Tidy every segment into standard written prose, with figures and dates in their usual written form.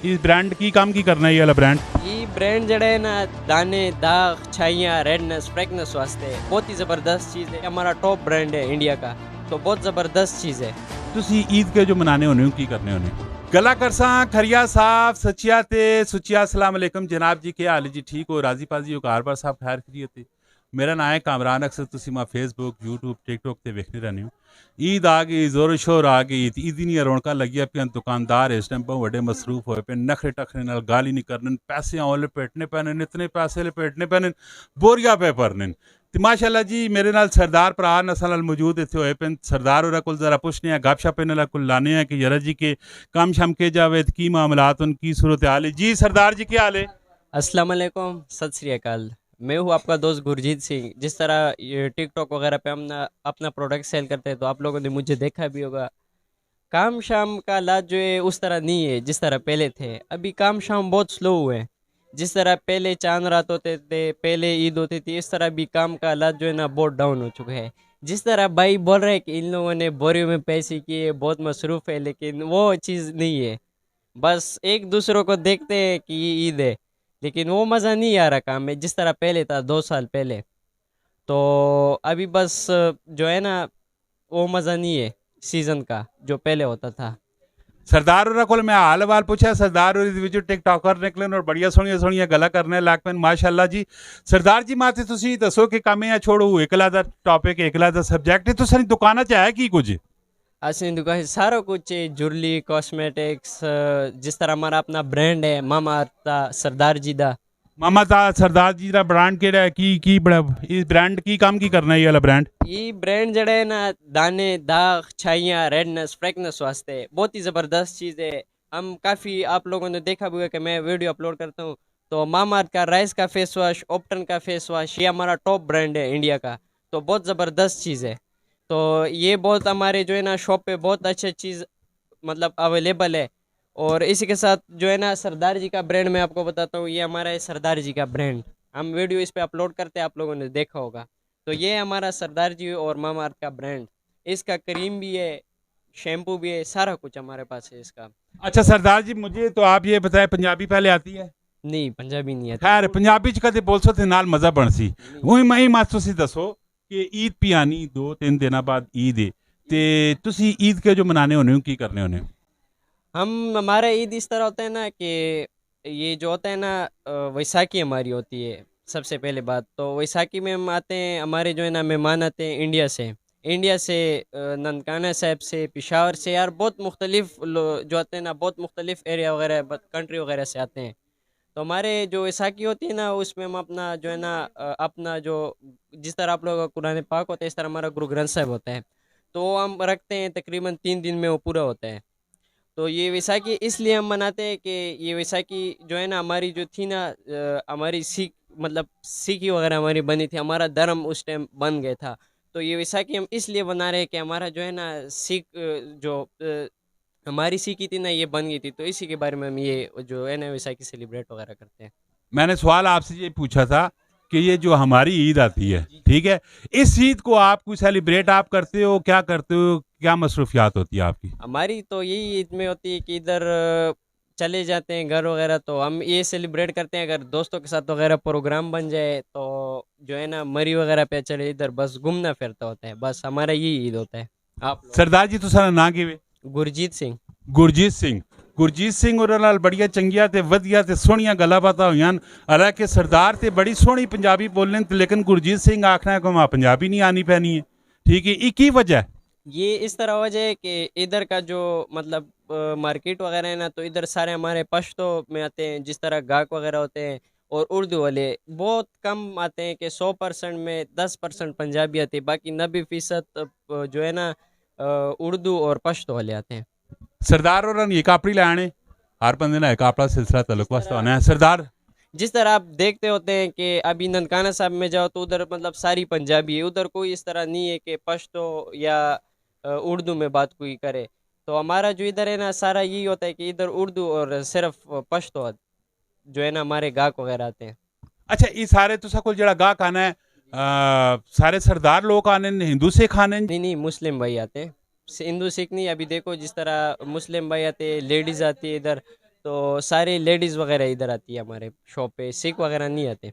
इस ब्रांड की काम की करना है ये वाला ब्रांड? ये ब्रांड जड़ा है ना, दाने दाग छाइयाँ रेडनेस फ्रेगनेस वास्ते बहुत ही ज़बरदस्त चीज़ है। हमारा टॉप ब्रांड है इंडिया का, तो बहुत ज़बरदस्त चीज़ है। ਤੁਸੀਂ ईद के जो मनाने होने की करने होने गला करसा खरिया साहब सचिया ते सुचिया अस्सलाम वालेकुम जनाब जी के हाल जी ठीक हो राजी पाजी हो कार बार साहब खैर खरीत ते मेरा नाम है कामरान अक्सर तुसी मां फेसबुक यूट्यूब टिकटॉक ते वेखने रहने हो ईद आ गई जोर शोर आ गई ईद दी रौनक लगी पे दुकानदार इस टाइम बड़े मसरूफ होए पे नखरे टखरे नाल गाली नहीं करने पैसे आउं लपेटने पैने इतने पैसे लपेटने पैने बोरिया पे भरने तो माशाल्लाह जी मेरे नाल सरदार भरा नसल नाल मौजूद इतने होए पे सरदार होरा कोल जरा पुछने गपशप इन्हां कोल लाने हैं कि यरा जी के कम शम के जावे की मामलात उनकी सूरत हाल है जी सरदार जी क्या हाल है? अस्सलाम वालेकुम, सत श्री अकाल। मैं हूँ आपका दोस्त गुरजीत सिंह। जिस तरह ये टिकटॉक वगैरह पे हम अपना प्रोडक्ट सेल करते हैं, तो आप लोगों ने मुझे देखा भी होगा। काम शाम का लाज जो है उस तरह नहीं है जिस तरह पहले थे। अभी काम शाम बहुत स्लो हुए हैं। जिस तरह पहले चांद रात होते थे, पहले ईद होती थी, इस तरह भी काम का हालात जो है ना बहुत डाउन हो चुका है। जिस तरह भाई बोल रहे हैं कि इन लोगों ने बोरियों में पैसे किए, बहुत मसरूफ़ है, लेकिन वो चीज़ नहीं है। बस एक दूसरों को देखते हैं कि ये ईद है, लेकिन वो मज़ा नहीं आ रहा काम में जिस तरह पहले था 2 साल पहले। तो अभी बस जो है ना वो मज़ा नहीं है सीज़न का जो पहले होता था। सरदार होरा कोल मैं हाल वाल पूछा सरदार होरी विच टिकटॉकर निकले और बढ़िया सोहणिया सोहणिया गल्लां करने लग पे माशाअल्लाह जी। सरदार जी माते तुसी दसो कि काम है छोड़ो एकला दा टॉपिक एकला दा सब्जेक्ट है तुसां दुकाना च है की कुछ? असली दुकान सारा कुछ है, जुरली कॉस्मेटिक्स, जिस तरह हमारा अपना ब्रांड है मामा अर्थ सरदार जी दा। मामा दा सरदार जी दा ब्रांड केड़ा है की बड़ा इस ब्रांड की काम की करना है ये वाला ब्रांड? ये ब्रांड जड़ा है ना, दाने दाग छाइयाँ रेडनेस फ्रेगनेस वास्ते बहुत ही ज़बरदस्त चीज़ है। हम काफ़ी आप लोगों ने देखा भी होगा कि मैं वीडियो अपलोड करता हूँ, तो मामा का राइस का फेस वॉश, ऑप्टन का फेस वॉश, ये हमारा टॉप ब्रांड है इंडिया का, तो बहुत ज़बरदस्त चीज़ है। तो ये बहुत हमारे जो है ना शॉप पे बहुत अच्छी चीज़ मतलब अवेलेबल है। और इसी के साथ जो है ना सरदार जी का ब्रांड मैं आपको बताता हूँ, ये हमारा है सरदार जी का ब्रांड। हम वीडियो इस पे अपलोड करते हैं, आप लोगों ने देखा होगा। तो ये हमारा सरदार जी और मामा अर्थ का ब्रांड। इसका क्रीम भी है, शैम्पू भी है, सारा कुछ हमारे पास है इसका। अच्छा सरदार जी मुझे तो आप ये बताएं पंजाबी पहले आती है? नहीं, पंजाबी नहीं आती। खैर पंजाबी च कदे बोलसो ते नाल मजा बनसी उही मैं मत तुसी दसो कि ईद पियानी 2-3 दिनों बाद ईद है ते तुसी ईद के जो मनाने होने हो की करने होने हो? हम हमारा ईद इस तरह होता है ना कि ये जो होता है ना वैसाखी हमारी होती है सबसे पहले बात। तो वैसाखी में हम आते हैं, हमारे जो है ना मेहमान आते हैं इंडिया से ननकाना साहब से, पेशावर से, यार बहुत मुख्तलिफ जो आते हैं ना, बहुत मुख्तलिफ एरिया वगैरह कंट्री वगैरह से आते हैं। तो हमारे जो वैसाखी होती है ना उसमें हम अपना जो है ना अपना जो जिस तरह आप लोगों का कुरान पाक होता है, इस तरह हमारा गुरु ग्रंथ साहब होता है, तो हम रखते हैं। तकरीबन 3 दिन में वो पूरा होता है। तो ये वैसाखी इसलिए हम मनाते हैं कि ये वैसाखी जो है ना हमारी जो थी ना हमारी सीख मतलब सीखी वगैरह हमारी बनी थी, हमारा धर्म उस टाइम बन गया था। तो ये वैसाखी हम इसलिए बना रहे हैं कि हमारा जो है ना सीख जो हमारी सीखी थी ना ये बन गई थी, तो इसी के बारे में हम ये जो है ना वैसाखी सेलिब्रेट वगैरह करते हैं। मैंने सवाल आपसे ये पूछा था कि ये जो हमारी ईद आती है ठीक है इस ईद को आप कोई सेलिब्रेट आप करते हो क्या करते हो क्या मसरूफियात होती है आपकी? हमारी तो यही ईद में होती है कि इधर चले जाते हैं घर वगैरह, तो हम ये सेलिब्रेट करते हैं। अगर दोस्तों के साथ वगैरह प्रोग्राम बन जाए तो जो है ना मरी वगैरह पे चले, इधर बस घूमना फिरता होता है, बस हमारा यही ईद होता है। आप सरदार जी तुसारा ना किवे? गुरजीत सिंह। गुरजीत सिंह और नाल बढ़िया चंगिया ते वधिया ते सोहणियां गल्लां बातां होईयां। हालांकि सरदार ते बड़ी सोहनी पंजाबी बोलने लेकिन गुरजीत सिंह आखना है कि मां पंजाबी नहीं आनी पैनी है ठीक है की वजह है? ये इस तरह वजह है कि इधर का जो मतलब मार्केट वगैरह है ना, तो इधर सारे हमारे पश्तो में आते हैं, जिस तरह गाहक वगैरह होते हैं, और उर्दू वाले बहुत कम आते हैं कि 100% में 10% पंजाबी आते हैं, बाकी 90% जो है ना उर्दू और पश्तो वाले आते हैं। सरदार और ये कापड़ी लाने हर बंदे ना कापड़ा सिलसिला तलुक वास्ते होना है सरदार। जिस तरह आप देखते होते हैं कि अभी ननकाना साहब में जाओ तो उधर मतलब सारी पंजाबी है, उधर कोई इस तरह नहीं है कि पश्तो या उर्दू में बात कोई करे। तो हमारा जो इधर है ना सारा यही होता है कि इधर उर्दू और सिर्फ पश्तो जो है ना हमारे गाहक वगैरह आते हैं। अच्छा ये सारे तुसा कोल जड़ा गाहक आना है सारे सरदार लोग आने ने हिंदू सिख आने? नहीं, मुस्लिम भाई आते हैं, हिंदू सिख नहीं। अभी देखो जिस तरह मुस्लिम भाई आते हैं, लेडीज़ आती है इधर, तो सारी लेडीज़ वगैरह इधर आती है हमारे शॉप पे, सिख वगैरह नहीं आते।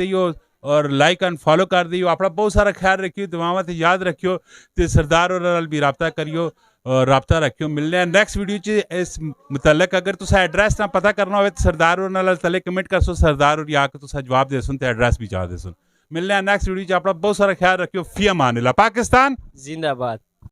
ਦਿਓ और लाइक एंड फॉलो कर दियो अपना बहुत सारा ख्याल रखियो दुआवां ते याद रखियो ते सरदार और नाल भी राबता करियो और राबता रखियो मिलने हैं नेक्स्ट वीडियो च इस मुतलक अगर तुसा एड्रेस ना पता करना हो तो सरदार और नाल तले कमेंट कर सो सरदार और आके तुसा जवाब दे सुन ते एड्रेस भी जा दे सुन मिलने हैं नेक्स्ट वीडियो च अपना बहुत सारा ख्याल रखियो फी अमान अल्लाह पाकिस्तान जिंदाबाद।